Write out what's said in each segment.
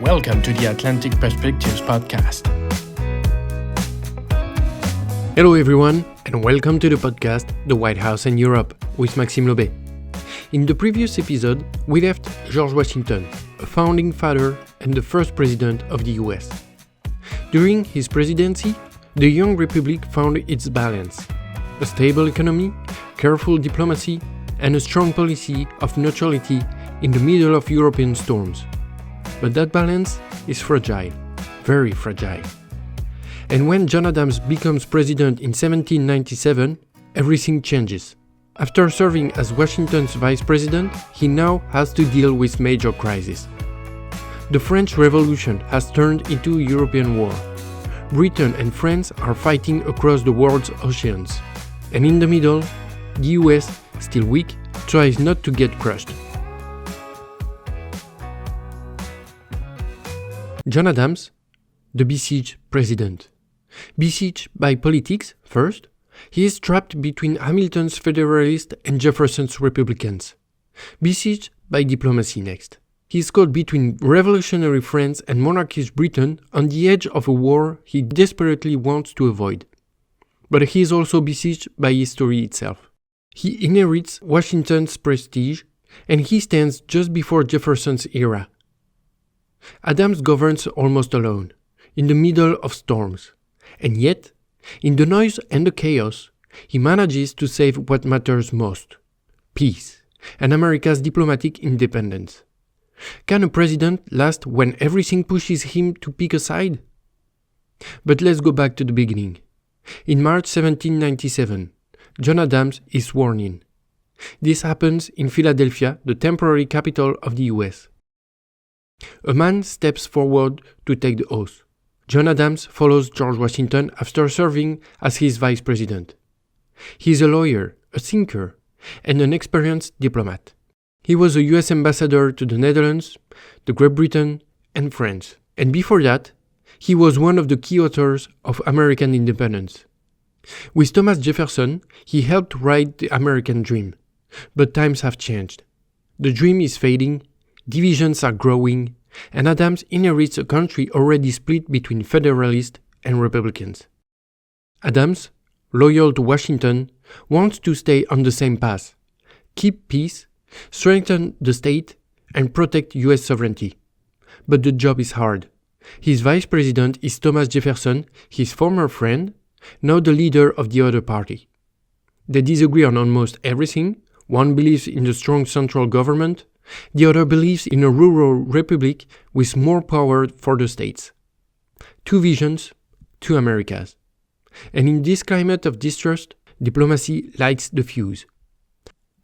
Welcome to the Atlantic Perspectives podcast. Hello everyone, and welcome to the podcast The White House and Europe with Maxime Lobé. In the previous episode, we left George Washington, a founding father and the first president of the US. During his presidency, the young republic found its balance: a stable economy, careful diplomacy, and a strong policy of neutrality in the middle of European storms. But that balance is fragile, very fragile. And when John Adams becomes president in 1797, everything changes. After serving as Washington's vice president, he now has to deal with major crises. The French Revolution has turned into a European war. Britain and France are fighting across the world's oceans. And in the middle, the US, still weak, tries not to get crushed. John Adams, the besieged president. Besieged by politics, first, he is trapped between Hamilton's Federalists and Jefferson's Republicans. Besieged by diplomacy next. He is caught between revolutionary France and monarchist Britain on the edge of a war he desperately wants to avoid. But he is also besieged by history itself. He inherits Washington's prestige, and he stands just before Jefferson's era. Adams governs almost alone, in the middle of storms. And yet, in the noise and the chaos, he manages to save what matters most: peace and America's diplomatic independence. Can a president last when everything pushes him to pick a side? But let's go back to the beginning. In March 1797, John Adams is sworn in. This happens in Philadelphia, the temporary capital of the US. A man steps forward to take the oath. John Adams follows George Washington after serving as his vice president. He is a lawyer, a thinker, and an experienced diplomat. He was a US ambassador to the Netherlands, the Great Britain, and France. And before that, he was one of the key authors of American independence. With Thomas Jefferson, he helped write the American dream. But times have changed. The dream is fading, divisions are growing, and Adams inherits a country already split between Federalists and Republicans. Adams, loyal to Washington, wants to stay on the same path: keep peace, strengthen the state, and protect US sovereignty. But the job is hard. His vice president is Thomas Jefferson, his former friend, now the leader of the other party. They disagree on almost everything. One believes in a strong central government, the other believes in a rural republic with more power for the states. Two visions, two Americas. And in this climate of distrust, diplomacy lights the fuse.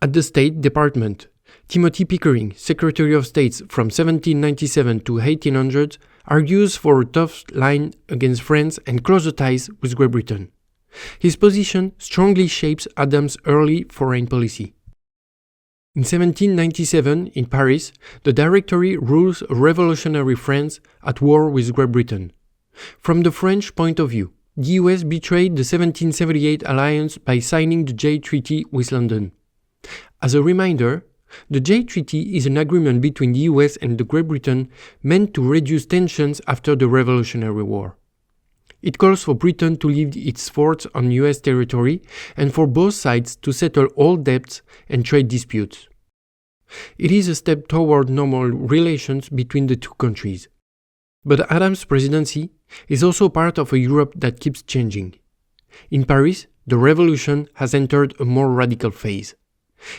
At the State Department, Timothy Pickering, Secretary of State from 1797 to 1800, argues for a tough line against France and closer ties with Great Britain. His position strongly shapes Adams' early foreign policy. In 1797, in Paris, the Directory rules a revolutionary France at war with Great Britain. From the French point of view, the US betrayed the 1778 alliance by signing the Jay Treaty with London. As a reminder, the Jay Treaty is an agreement between the US and Great Britain meant to reduce tensions after the Revolutionary War. It calls for Britain to leave its forts on US territory and for both sides to settle all debts and trade disputes. It is a step toward normal relations between the two countries. But Adams' presidency is also part of a Europe that keeps changing. In Paris, the revolution has entered a more radical phase.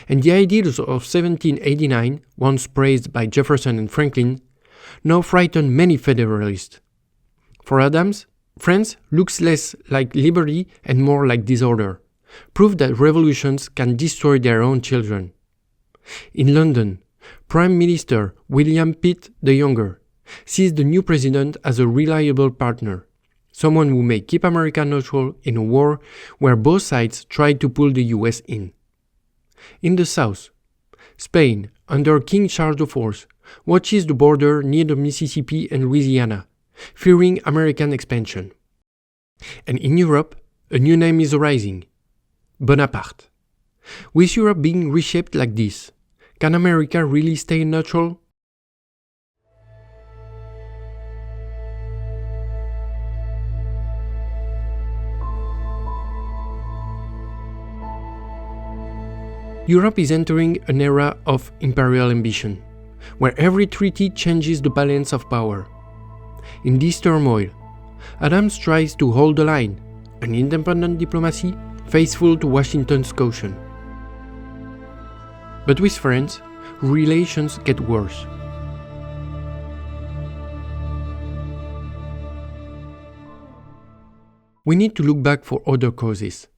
And the ideals of 1789, once praised by Jefferson and Franklin, now frighten many Federalists. For Adams, France looks less like liberty and more like disorder, proof that revolutions can destroy their own children. In London, Prime Minister William Pitt the Younger sees the new president as a reliable partner, someone who may keep America neutral in a war where both sides try to pull the US in. In the south, Spain, under King Charles IV, watches the border near the Mississippi and Louisiana, fearing American expansion. And in Europe, a new name is arising: Bonaparte. With Europe being reshaped like this, can America really stay neutral? Europe is entering an era of imperial ambition, where every treaty changes the balance of power. In this turmoil, Adams tries to hold the line, an independent diplomacy faithful to Washington's caution. But with France, relations get worse. We need to look back for other causes.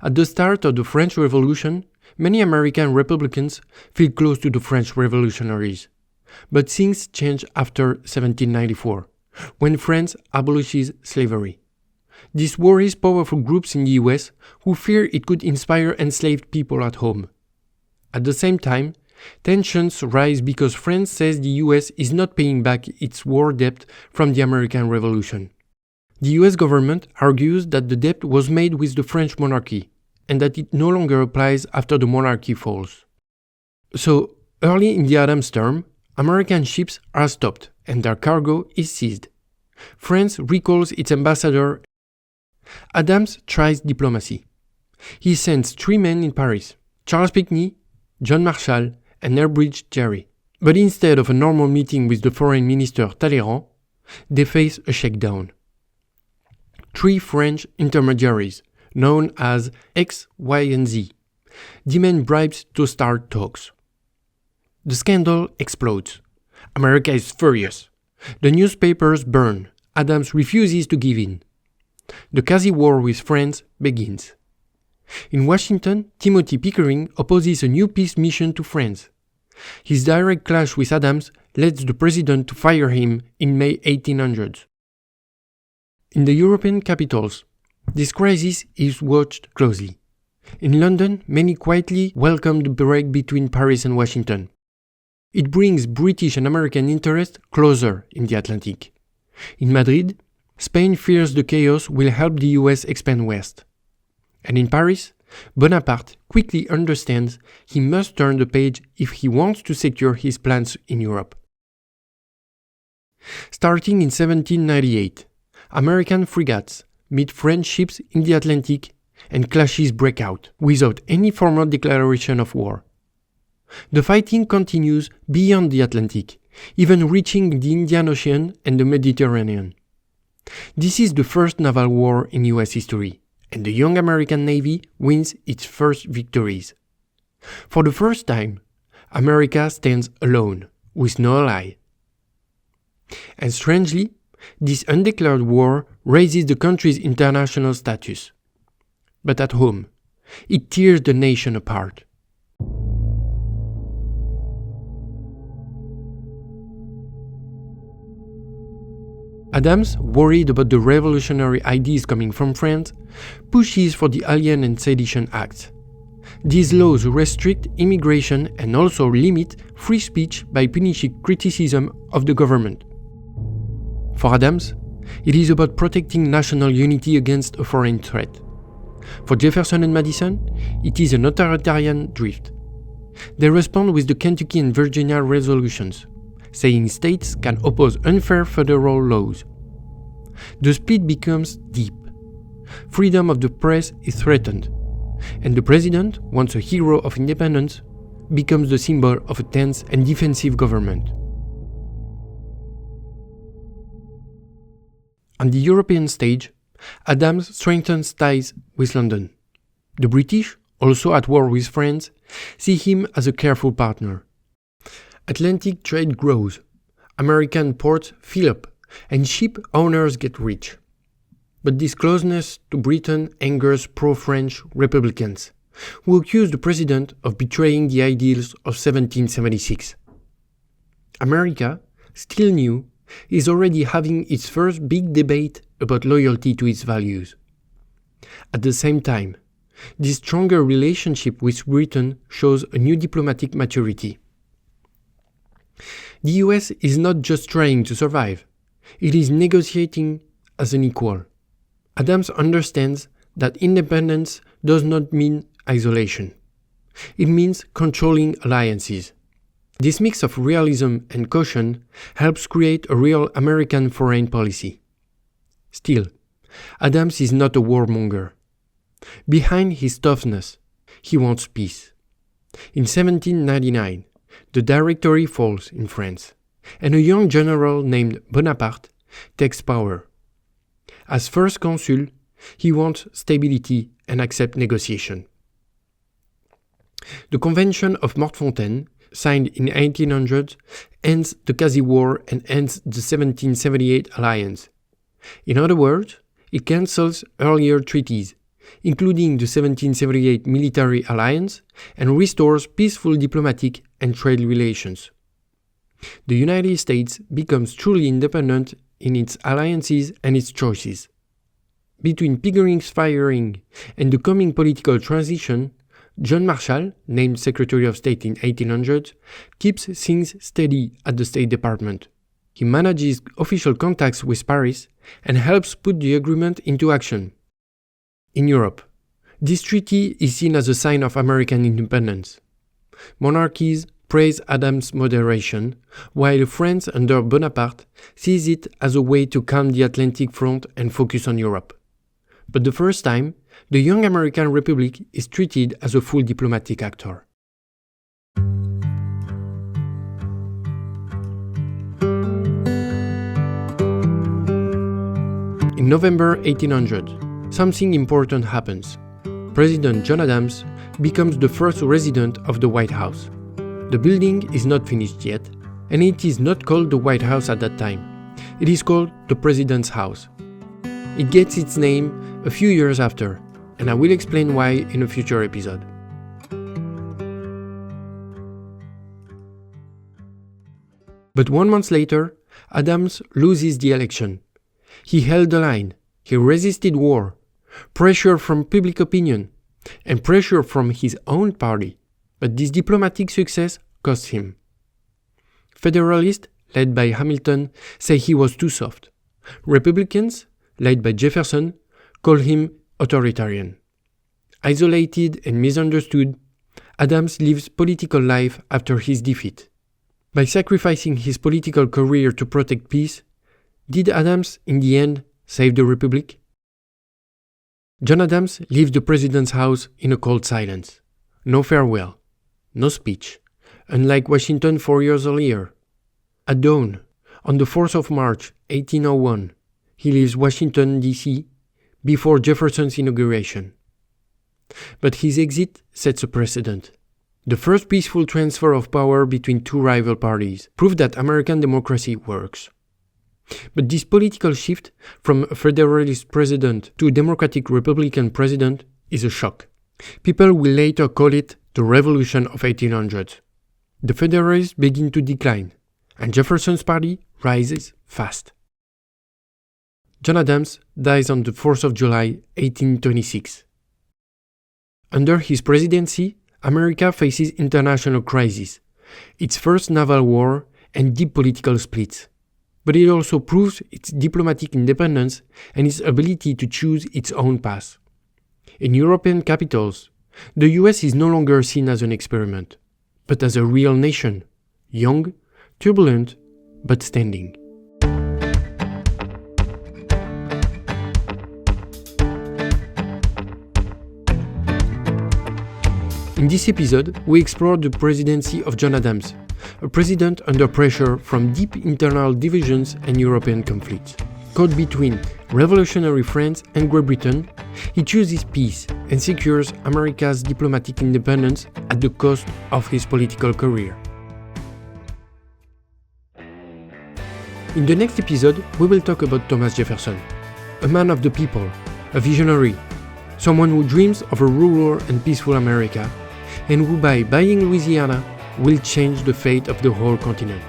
At the start of the French Revolution, many American Republicans feel close to the French revolutionaries. But things change after 1794, when France abolishes slavery. This worries powerful groups in the US who fear it could inspire enslaved people at home. At the same time, tensions rise because France says the US is not paying back its war debt from the American Revolution. The US government argues that the debt was made with the French monarchy and that it no longer applies after the monarchy falls. So, early in the Adams term, American ships are stopped and their cargo is seized. France recalls its ambassador. Adams tries diplomacy. He sends 3 men in Paris, Charles Pinckney, John Marshall, and Elbridge Gerry. But instead of a normal meeting with the foreign minister Talleyrand, they face a shakedown. 3 French intermediaries, known as X, Y, and Z, demand bribes to start talks. The scandal explodes. America is furious. The newspapers burn. Adams refuses to give in. The quasi-war with France begins. In Washington, Timothy Pickering opposes a new peace mission to France. His direct clash with Adams leads the president to fire him in May 1800. In the European capitals, this crisis is watched closely. In London, many quietly welcome the break between Paris and Washington. It brings British and American interest closer in the Atlantic. In Madrid, Spain fears the chaos will help the US expand west. And in Paris, Bonaparte quickly understands he must turn the page if he wants to secure his plans in Europe. Starting in 1798, American frigates meet French ships in the Atlantic and clashes break out without any formal declaration of war. The fighting continues beyond the Atlantic, even reaching the Indian Ocean and the Mediterranean. This is the first naval war in US history, and the young American Navy wins its first victories. For the first time, America stands alone, with no ally. And strangely, this undeclared war raises the country's international status. But at home, it tears the nation apart. Adams, worried about the revolutionary ideas coming from France, pushes for the Alien and Sedition Acts. These laws restrict immigration and also limit free speech by punishing criticism of the government. For Adams, it is about protecting national unity against a foreign threat. For Jefferson and Madison, it is an authoritarian drift. They respond with the Kentucky and Virginia resolutions, saying states can oppose unfair federal laws. The split becomes deep. Freedom of the press is threatened, and the president, once a hero of independence, becomes the symbol of a tense and defensive government. On the European stage, Adams strengthens ties with London. The British, also at war with France, see him as a careful partner. Atlantic trade grows, American ports fill up, and ship owners get rich. But this closeness to Britain angers pro-French Republicans, who accuse the president of betraying the ideals of 1776. America, still new, is already having its first big debate about loyalty to its values. At the same time, this stronger relationship with Britain shows a new diplomatic maturity. The US is not just trying to survive, it is negotiating as an equal. Adams understands that independence does not mean isolation. It means controlling alliances. This mix of realism and caution helps create a real American foreign policy. Still, Adams is not a warmonger. Behind his toughness, he wants peace. In 1799, the Directory falls in France, and a young general named Bonaparte takes power. As first consul, he wants stability and accepts negotiation. The Convention of Mortefontaine, signed in 1800, ends the Quasi War and ends the 1778 alliance. In other words, it cancels earlier treaties, including the 1778 military alliance, and restores peaceful diplomatic and trade relations. The United States becomes truly independent in its alliances and its choices. Between Pickering's firing and the coming political transition, John Marshall, named Secretary of State in 1800, keeps things steady at the State Department. He manages official contacts with Paris and helps put the agreement into action. In Europe, this treaty is seen as a sign of American independence. Monarchies praise Adams' moderation, while France under Bonaparte sees it as a way to calm the Atlantic front and focus on Europe. But the first time, the young American Republic is treated as a full diplomatic actor. In November 1800, something important happens. President John Adams becomes the first resident of the White House. The building is not finished yet, and it is not called the White House at that time. It is called the President's House. It gets its name a few years after, and I will explain why in a future episode. But 1 month later, Adams loses the election. He held the line, he resisted war, pressure from public opinion, and pressure from his own party. But this diplomatic success cost him. Federalists, led by Hamilton, say he was too soft. Republicans, led by Jefferson, call him authoritarian. Isolated and misunderstood, Adams lives political life after his defeat. By sacrificing his political career to protect peace, did Adams, in the end, save the Republic? John Adams leaves the President's house in a cold silence. No farewell, no speech, unlike Washington 4 years earlier. At dawn, on the 4th of March, 1801, he leaves Washington, D.C., before Jefferson's inauguration. But his exit sets a precedent. The first peaceful transfer of power between two rival parties proved that American democracy works. But this political shift from a Federalist president to a Democratic Republican president is a shock. People will later call it the Revolution of 1800. The Federalists begin to decline, and Jefferson's party rises fast. John Adams dies on the 4th of July, 1826. Under his presidency, America faces international crises, its first naval war, and deep political splits. But it also proves its diplomatic independence and its ability to choose its own path. In European capitals, the US is no longer seen as an experiment, but as a real nation, young, turbulent, but standing. In this episode, we explored the presidency of John Adams, a president under pressure from deep internal divisions and European conflicts. Caught between revolutionary France and Great Britain, he chooses peace and secures America's diplomatic independence at the cost of his political career. In the next episode, we will talk about Thomas Jefferson, a man of the people, a visionary, someone who dreams of a rural and peaceful America, and who by buying Louisiana will change the fate of the whole continent.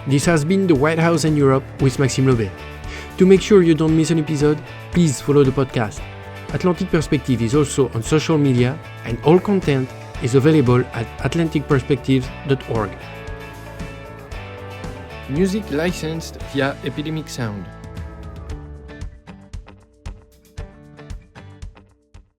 This has been The White House and Europe with Maxime Lobet. To make sure you don't miss an episode, please follow the podcast. Atlantic Perspective is also on social media, and all content is available at atlanticperspectives.org. Music licensed via Epidemic Sound.